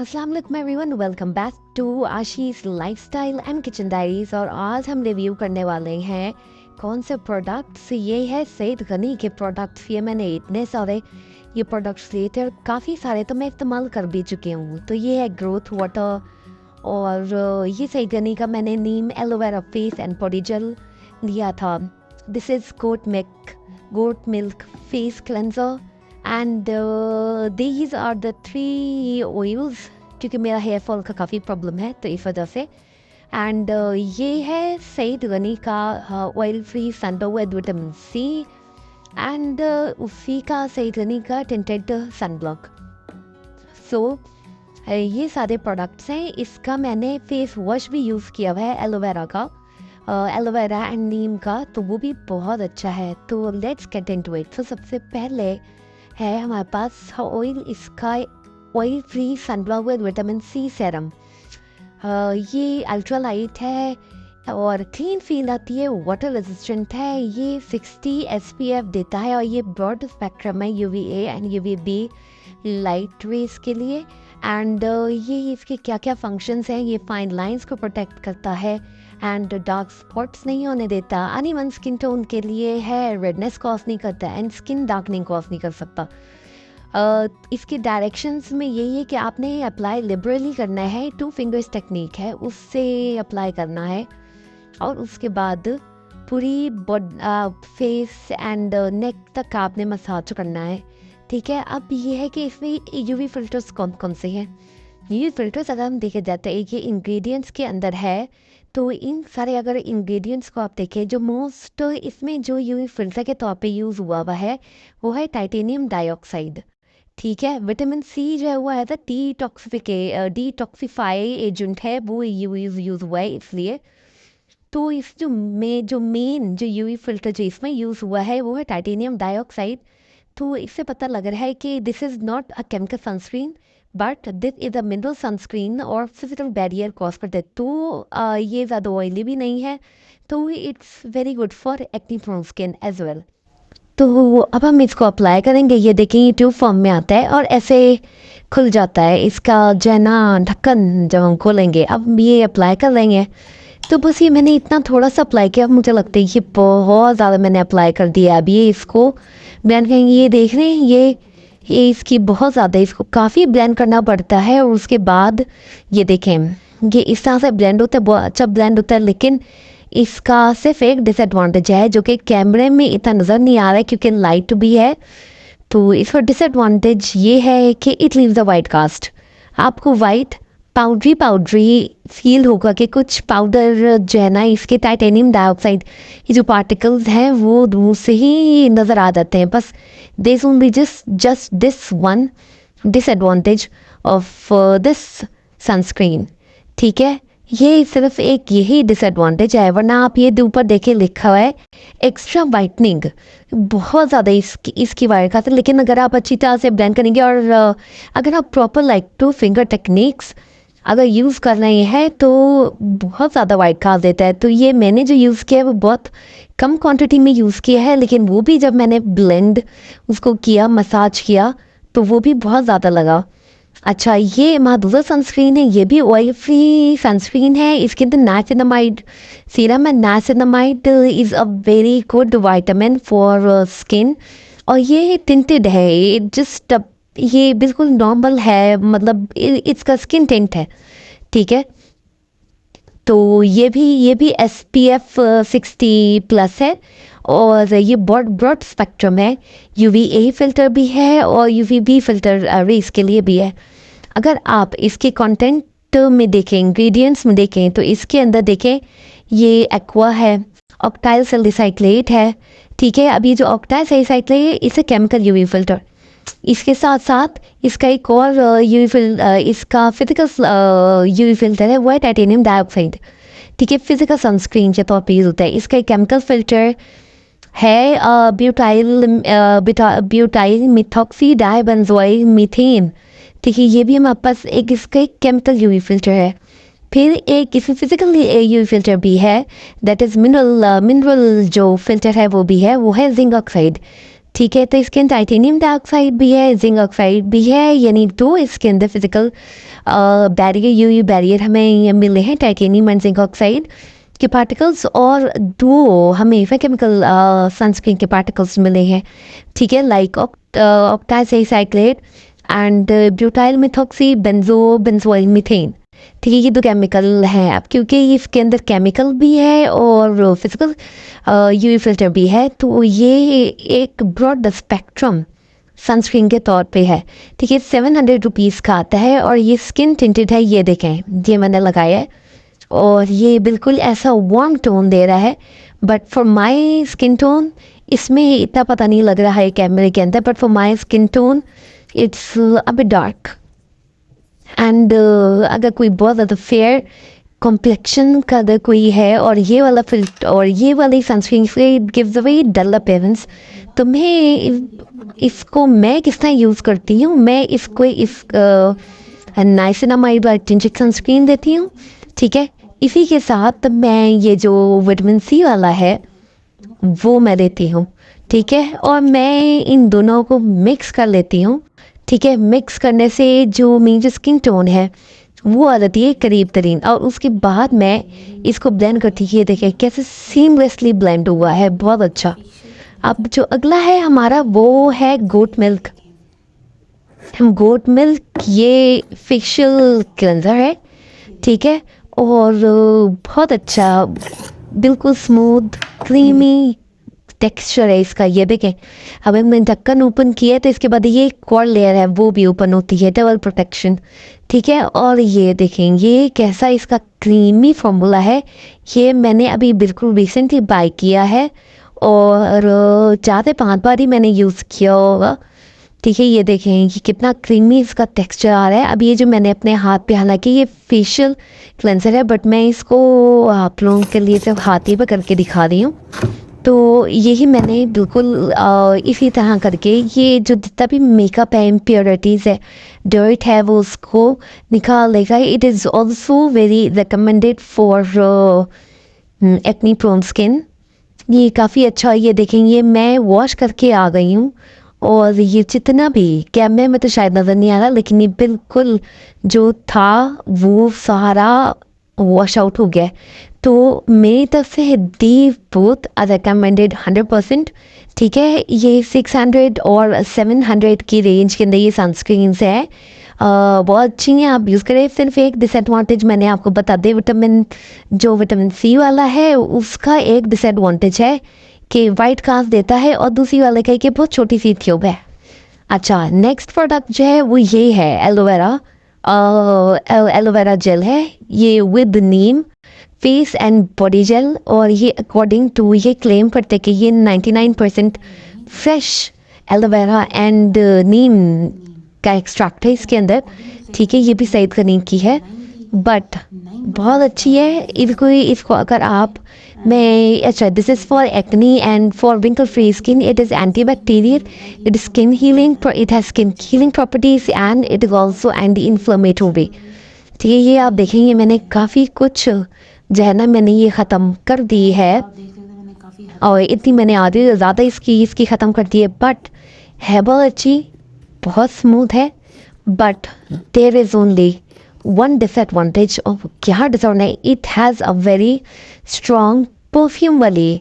अस्सलाम वालेकुम everyone, welcome back to Ashish lifestyle and kitchen diaries. और आज हम रिव्यू करने वाले हैं कौन से प्रोडक्ट्स। ये है सैयद गनी के प्रोडक्ट्स। ये मैंने इतने सारे ये प्रोडक्ट्स लिए थे और काफ़ी सारे तो मैं इस्तेमाल कर भी चुकी हूँ। तो ये है ग्रोथ वाटर और ये सैयद गनी का मैंने neem aloe vera face and body gel लिया था। This is goat milk face cleanser and these are the 3 oils, क्योंकि मेरा हेयर फॉल का काफ़ी प्रॉब्लम है तो इस वजह से। एंड ये है सैयद गनी का oil free sunblock with vitamin C and उसी का सैयद गनी का टिंटेड सनब्लॉक। सो ये सारे प्रोडक्ट्स हैं। इसका मैंने फेस वॉश भी यूज़ किया हुआ है एलोवेरा का, एलोवेरा एंड नीम का, तो वो भी बहुत अच्छा है। तो लेट्स गेट इनटू इट। तो सबसे पहले है हमारे पास ऑयल, इसका oil free sunblock with vitamin C serum. ये अल्ट्रा लाइट है और क्लीन फील आती है, वाटर रेजिस्टेंट है। ये 60 SPF देता है और ये ब्रॉड स्पेक्ट्रम है UVA and UVB light rays के लिए। एंड ये इसके क्या क्या फंक्शंस हैं, ये फाइन लाइंस को प्रोटेक्ट करता है एंड डार्क स्पॉट्स नहीं होने देता। अनइवन स्किन टोन के लिए है, रेडनेस कॉज नहीं करता एंड स्किन डार्कनिंग कॉज नहीं कर सकता। इसके डायरेक्शंस में यही है कि आपने अप्लाई लिबरली करना है, 2 फिंगर्स टेक्निक है उससे अप्लाई करना है और उसके बाद पूरी फेस एंड नेक तक आपने मसाज करना है। ठीक है, अब ये है कि इसमें UV फिल्टर्स कौन कौन से हैं। UV फिल्टर्स अगर हम देखे जाते हैं ये इंग्रेडिएंट्स के अंदर है, तो इन सारे अगर इंग्रेडिएंट्स को आप देखें, जो मोस्ट इसमें जो UV फिल्टर के तौर पे यूज़ हुआ है वो है टाइटेनियम डाइऑक्साइड। ठीक है, विटामिन सी जो है वो एज अ डिटॉक्सिफाई एजेंट है, वो यूज़ हुआ है इसलिए। तो इस जो मेन जो UV फिल्टर जो इसमें यूज़ हुआ है वो है टाइटेनियम डाइऑक्साइड। तो इससे पता लग रहा है कि this is not a chemical sunscreen but this is a mineral sunscreen और फिजिकल बैरियर कॉज करते। तो ये ज़्यादा ऑयली भी नहीं है, तो it's very good for acne prone skin as well. तो अब हम इसको अप्लाई करेंगे। ये देखें ये ट्यूब फॉर्म में आता है और ऐसे खुल जाता है इसका जो है ना ढक्कन। जब हम खोलेंगे अब ये अप्लाई कर लेंगे। तो बस ये मैंने इतना थोड़ा सा अप्लाई किया, अब मुझे लगता है कि बहुत ज़्यादा मैंने अप्लाई कर दिया। अब ये इसको ब्लेंड करेंगे। ये देख रहे हैं ये इसकी बहुत ज़्यादा, इसको काफ़ी ब्लेंड करना पड़ता है। और उसके बाद ये देखें ये इस तरह से ब्लेंड होता है, बहुत अच्छा ब्लेंड होता है। लेकिन इसका सिर्फ एक डिसएडवांटेज है जो कि कैमरे में इतना नज़र नहीं आ रहा है क्योंकि लाइट भी है। तो इसका डिसएडवांटेज ये है कि it leaves the white cast. आपको वाइट पाउडरी फील होगा कि कुछ पाउडर जो है ना इसके टाइटेनियम डाइऑक्साइड ये जो पार्टिकल्स हैं वो दूर से ही नज़र आ जाते हैं। बस this only just this one disadvantage of this sunscreen. ठीक है, ये सिर्फ एक यही डिसएडवांटेज है, वरना आप ये ऊपर देखे लिखा हुआ है एक्स्ट्रा वाइटनिंग, बहुत ज़्यादा इसकी वाइट खाते। लेकिन अगर आप अच्छी तरह से ब्लेंड करेंगे और अगर आप प्रॉपर लाइक 2 फिंगर टेक्निक्स अगर यूज़ कर रहे हैं तो बहुत ज़्यादा वाइट खा देता है। तो ये मैंने जो यूज़ किया है वो बहुत कम क्वांटिटी में यूज़ किया है, लेकिन वो भी जब मैंने ब्लेंड उसको किया, मसाज किया, तो वो भी बहुत ज़्यादा लगा। अच्छा, ये महदूदा सनस्क्रीन है, ये भी ऑयल फ्री सनस्क्रीन है। इसके अंदर नाइसिनामाइड सीरम है। Niacinamide is a very good vitamin for skin और ये टिंटेड है। जस्ट ये बिल्कुल नॉर्मल है, मतलब इसका स्किन टिंट है। ठीक है, तो ये भी SPF 60+ है और ये ब्रॉड स्पेक्ट्रम है। UVA फिल्टर भी है और UVB फिल्टर रेस के लिए भी है। अगर आप इसके कंटेंट में देखें, इंग्रेडिएंट्स में देखें, तो इसके अंदर देखें ये एक्वा है, ऑक्टाइल सैलिसाइलेट है। ठीक है, अब ये जो ऑक्टाइल सैलिसाइलेट है इसे केमिकल UV फिल्टर, इसके साथ साथ इसका एक और इसका फिजिकल UV फिल्टर है, वो है टाइटेनियम डाइऑक्साइड। ठीक है, फिजिकल सनस्क्रीन के तौर पे यूज़ होता है। इसका एक केमिकल फिल्टर है ब्यूटाइल मिथॉक्सी डाइबेंजोइल मीथेन। ठीक है, ये भी हमारे पास एक इसका एक केमिकल UV फिल्टर है। फिर एक इसमें फिजिकल UV फिल्टर भी है, दैट इज़ मिनरल जो फिल्टर है वो भी है, वो है जिंक ऑक्साइड। ठीक है। तो इसके अंदर टाइटेनियम डाइऑक्साइड भी है, जिंक ऑक्साइड भी है, यानी दो इसके अंदर फिजिकल बैरियर, यूवी बैरियर हमें ये मिले हैं टाइटेनियम एंड जिंक ऑक्साइड के पार्टिकल्स, और दो हमें केमिकल सनस्क्रीन के पार्टिकल्स मिले हैं। ठीक है, like octisalate and butyl methoxy benzoyl methane. ठीक है, ये दो केमिकल हैं। अब क्योंकि इसके अंदर केमिकल भी है और फिजिकल यूवी फिल्टर भी है, तो ये एक ब्रॉड स्पेक्ट्रम सनस्क्रीन के तौर पे है। ठीक है, 700 रुपीज़ का आता है और ये स्किन टिंटेड है। ये देखें, ये मैंने लगाया है और ये बिल्कुल ऐसा वार्म टोन दे रहा है, but for my skin tone इसमें इतना पता नहीं लग रहा है कैमरे के अंदर, but for my skin tone it's a bit dark. And अगर कोई बहुत ज़्यादा फेयर कॉम्प्लेक्शन का अगर कोई है और ये वाला फिल्टर और ये वाली sunscreen gives a very dull appearance, तो इसको मैं किस तरह यूज़ करती हूँ, मैं इसको नाइसिनामाइड टिंचिक सनस्क्रीन देती हूँ। ठीक है, इसी के साथ मैं ये जो विटामिन सी वाला है वो मैं देती हूँ। ठीक है, और मैं इन दोनों को मिक्स कर लेती हूँ। ठीक है, मिक्स करने से जो मेरी जो स्किन टोन है वो आ जाती है करीब तरीन, और उसके बाद मैं इसको ब्लेंड करती हूँ। ये देखें कैसे सीमलेसली ब्लेंड हुआ है, बहुत अच्छा। अब जो अगला है हमारा वो है गोट मिल्क। गोट मिल्क ये फेशियल क्लेंजर है। ठीक है, और बहुत अच्छा, बिल्कुल स्मूथ क्रीमी टेक्सचर है इसका। ये देखें, अब हमने ढक्कन ओपन किया तो इसके बाद ये एक और लेयर है वो भी ओपन होती है, डबल प्रोटेक्शन। ठीक है, और ये देखें ये कैसा इसका क्रीमी फॉर्मूला है। ये मैंने अभी बिल्कुल रिसेंटली बाय किया है और 4 से 5 बार ही मैंने यूज़ किया होगा। ठीक है, ये देखें ये कितना क्रीमी इसका टेक्सचर आ रहा है। अब ये जो मैंने अपने हाथ पे, हालांकि ये फेशियल क्लेंसर है बट मैं इसको आप लोगों के लिए सिर्फ हाथ ही पे करके दिखा रही हूँ। तो यही मैंने बिल्कुल इसी तरह करके ये जो जितना भी मेकअप है, इम्प्योरिटीज़ है, डर्ट है, वो उसको निकाल देगा। It is also very recommended for acne prone skin. ये काफ़ी अच्छा, ये देखेंगे मैं वॉश करके आ गई हूँ और ये जितना भी कैमरे में तो शायद नज़र नहीं आ रहा, लेकिन ये बिल्कुल जो था वो सारा वॉश आउट हो गया। तो मेरी तरफ से दी बोथ आर रिकमेंडेड 100%। ठीक है, ये 600 और 700 की रेंज के अंदर ये सनस्क्रीन्स है, बहुत अच्छी हैं, आप यूज़ करें। सिर्फ एक डिसएडवांटेज मैंने आपको बता दें, विटामिन सी वाला है उसका एक डिसएडवांटेज है कि वाइट कास्ट देता है, और दूसरी वाले का कि बहुत छोटी सी ट्यूब है। अच्छा, नेक्स्ट प्रोडक्ट जो है वो ये है एलोवेरा जेल है, ये with neem face and body gel, और ये अकॉर्डिंग टू ये क्लेम करते कि ये 99% फ्रेश एलोवेरा एंड नीम का एक्सट्रैक्ट है इसके अंदर। ठीक है, ये भी सईद कनीम की है बट बहुत अच्छी है। इसको अगर आप मैं अच्छा, this is for acne and for wrinkle free skin. It is antibacterial, it is skin healing, it has skin healing properties and it is also anti inflammatory. ठीक है, ये आप देखेंगे मैंने काफ़ी कुछ जो है ना मैंने ये ख़त्म कर दी है, और इतनी मैंने आधी ज़्यादा इसकी ख़त्म कर दी है, बट है बहुत अच्छी, बहुत स्मूथ है। But there is only one disadvantage. ऑफ क्या disadvantage, it has a very strong perfume वाली।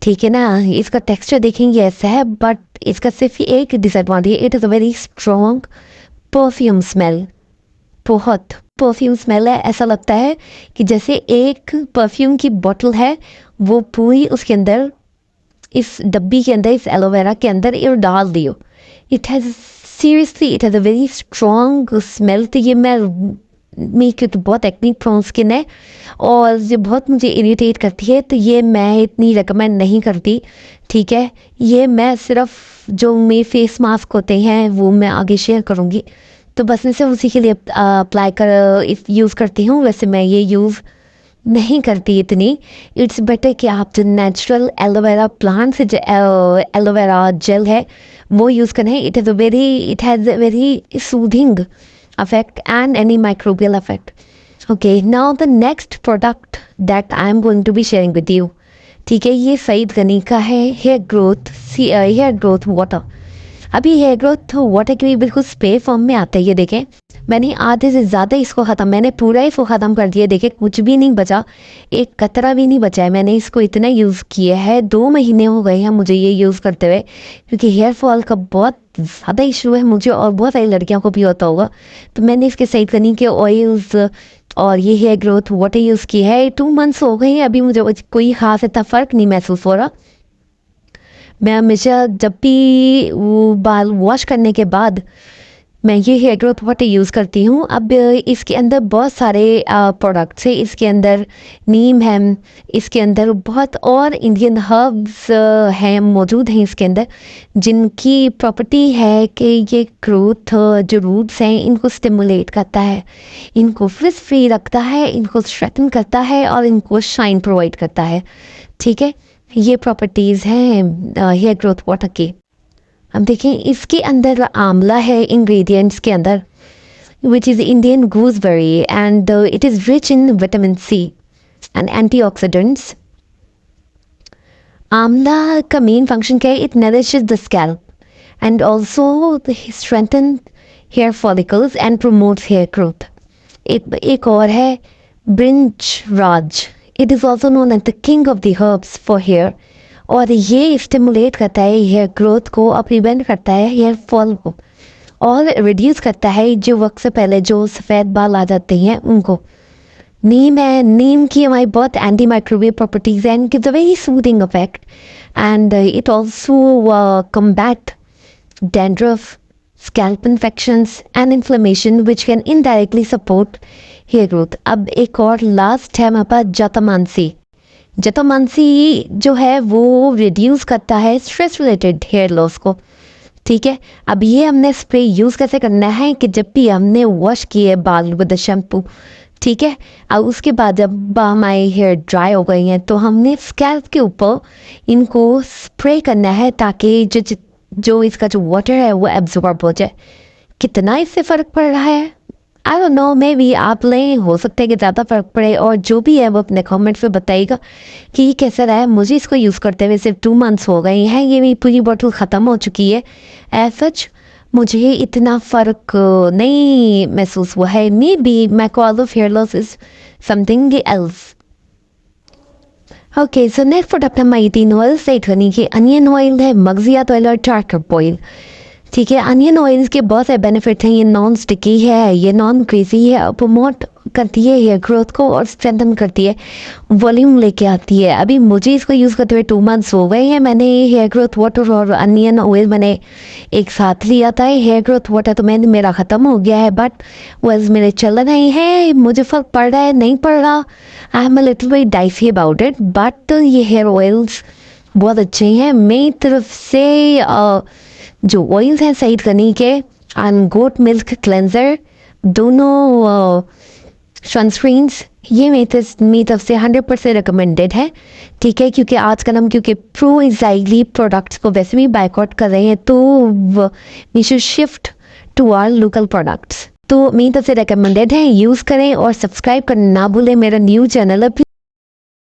ठीक है ना, इसका टेक्सचर देखेंगे ऐसा है, बट इसका सिर्फ एक disadvantage, it is a very strong perfume smell. बहुत परफ्यूम स्मेल है, ऐसा लगता है कि जैसे एक परफ्यूम की बोतल है वो पूरी उसके अंदर, इस डब्बी के अंदर, इस एलोवेरा के अंदर ये डाल दियो। It has seriously it has a very strong smell. तो ये मेरी तो बहुत एक्नी प्रोन स्किन है और ये बहुत मुझे इरिटेट करती है, तो ये मैं इतनी रिकमेंड नहीं करती। ठीक है, ये मैं सिर्फ जो मेरे फेस मास्क होते हैं वो मैं आगे शेयर करूँगी, तो बस मैं सिर्फ उसी के लिए अप्लाई यूज़ करती हूँ। वैसे मैं ये यूज़ नहीं करती इतनी। इट्स बेटर कि आप जो नेचुरल एलोवेरा प्लांट से जो एलोवेरा जेल है वो यूज़ करें। It has a very soothing effect and any microbial effect. Okay, now the next product that I am going to be sharing with you. ठीक है, ये सईद गनी का है हेयर ग्रोथ वाटर। अभी हेयर ग्रोथ वाटर के भी बिल्कुल स्प्रे फॉर्म में आता है। ये देखें, मैंने आधे से ज़्यादा इसको ख़त्म, मैंने पूरा इसको ख़त्म कर दिया। देखें, कुछ भी नहीं बचा, एक कतरा भी नहीं बचा है। मैंने इसको इतना यूज़ किया है, 2 महीने हो गए हैं मुझे ये यूज़ करते हुए, क्योंकि हेयर फॉल का बहुत ज़्यादा इशू है मुझे, और बहुत सारी लड़कियों को भी होता होगा। तो मैंने इसके सईद गनी के ऑयल्स और ये हेयर ग्रोथ वाटर यूज़ किया है। 2 मंथ्स हो गए हैं, अभी मुझे कोई ख़ास इतना फ़र्क नहीं महसूस हो रहा। मैं हमेशा जब भी वो बाल वॉश करने के बाद मैं ये हेयर ग्रोथ वाटर यूज़ करती हूँ। अब इसके अंदर बहुत सारे प्रोडक्ट्स है। इसके अंदर नीम है, इसके अंदर बहुत और इंडियन हर्ब्स हैं, मौजूद हैं इसके अंदर, जिनकी प्रॉपर्टी है कि ये ग्रोथ जो रूट्स हैं इनको स्टिमुलेट करता है, इनको फ्रिज फ्री रखता है, इनको स्ट्रेटन करता है और इनको शाइन प्रोवाइड करता है। ठीक है, ये प्रॉपर्टीज़ हैं हेयर ग्रोथ वाटर की। अब देखें, इसके अंदर आंवला है इंग्रेडिएंट्स के अंदर, which is Indian gooseberry, and it is rich in vitamin C and antioxidants. आंवला का मेन फंक्शन क्या है? It nourishes the scalp and also strengthen hair follicles and promotes hair growth. एक और है bhringraj, it is also known as the king of the herbs for hair, और ये stimulate करता है हेयर ग्रोथ को और प्रिवेंट करता है हेयर फॉल को, और रिड्यूस करता है जो वक्त से पहले जो सफ़ेद बाल आ जाते हैं उनको। नीम है, नीम की हमारी बहुत एंटी माइक्रोवेव प्रॉपर्टीज हैं, and gives a very soothing effect, and it also combat dandruff, scalp infections and inflammation which can indirectly support hair growth. अब एक और लास्ट है हमारे पास जटामांसी। जटामांसी जो है वो रिड्यूस करता है स्ट्रेस रिलेटेड हेयर लॉस को। ठीक है, अब ये हमने स्प्रे यूज़ कैसे करना है कि जब भी हमने वॉश किए बाल विद शैम्पू, ठीक है, और उसके बाद जब हमारे हेयर ड्राई हो गए हैं तो हमने स्कैल्प के ऊपर इनको स्प्रे करना है, ताकि जो इसका जो वाटर है वो एब्जॉर्ब हो जाए। कितना इससे फ़र्क पड़ रहा है I don't know, may be आप लें, हो सकता है कि ज़्यादा फ़र्क पड़े, और जो भी है वो अपने कमेंट्स में बताइएगा कि ये कैसा रहा है। मुझे इसको यूज़ करते हुए सिर्फ 2 मंथ्स हो गए हैं, ये मेरी पूरी बॉटल ख़त्म हो चुकी है। एज सच मुझे इतना फ़र्क नहीं महसूस हुआ है। Maybe my cause of hair loss is something else. Okay, so next product है हमारी 3 ऑयल सईद गनी की। अनियन ऑयल है, मगजियात ऑयल और टार्कअप ऑयल। ठीक है, अनियन ऑयल के बहुत सारे बेनिफिट हैं। ये नॉन स्टिकी है, ये नॉन क्रीजी है, प्रमोट करती है हेयर ग्रोथ को और स्ट्रेंथन करती है, वॉल्यूम लेके आती है। अभी मुझे इसको यूज़ करते हुए 2 मंथ्स हो गए हैं। मैंने हेयर ग्रोथ वाटर और अनियन ऑयल मैंने एक साथ लिया था। हेयर ग्रोथ वाटर तो मेरा ख़त्म हो गया है, बट वैसे मेरे चल रहे हैं। मुझे फ़र्क पड़ रहा है नहीं पड़ रहा, I am a little very dicey about it, but ये हेयर ऑयल्स बहुत अच्छे हैं। मेरी तरफ से जो ऑयल्स हैं सईद गनी के एंड गोट मिल्क क्लेंजर, दोनों सनस्क्रीन्स, ये मेरी तरफ से 100% रिकमेंडेड है। ठीक है, क्योंकि आजकल हम प्रो इजाइली प्रोडक्ट्स को वैसे भी बाइकआउट कर रहे हैं, तो we should shift to our local products. तो मेरी तरफ से रिकमेंडेड है, यूज़ करें और सब्सक्राइब करना ना भूलें। मेरा न्यू चैनल है,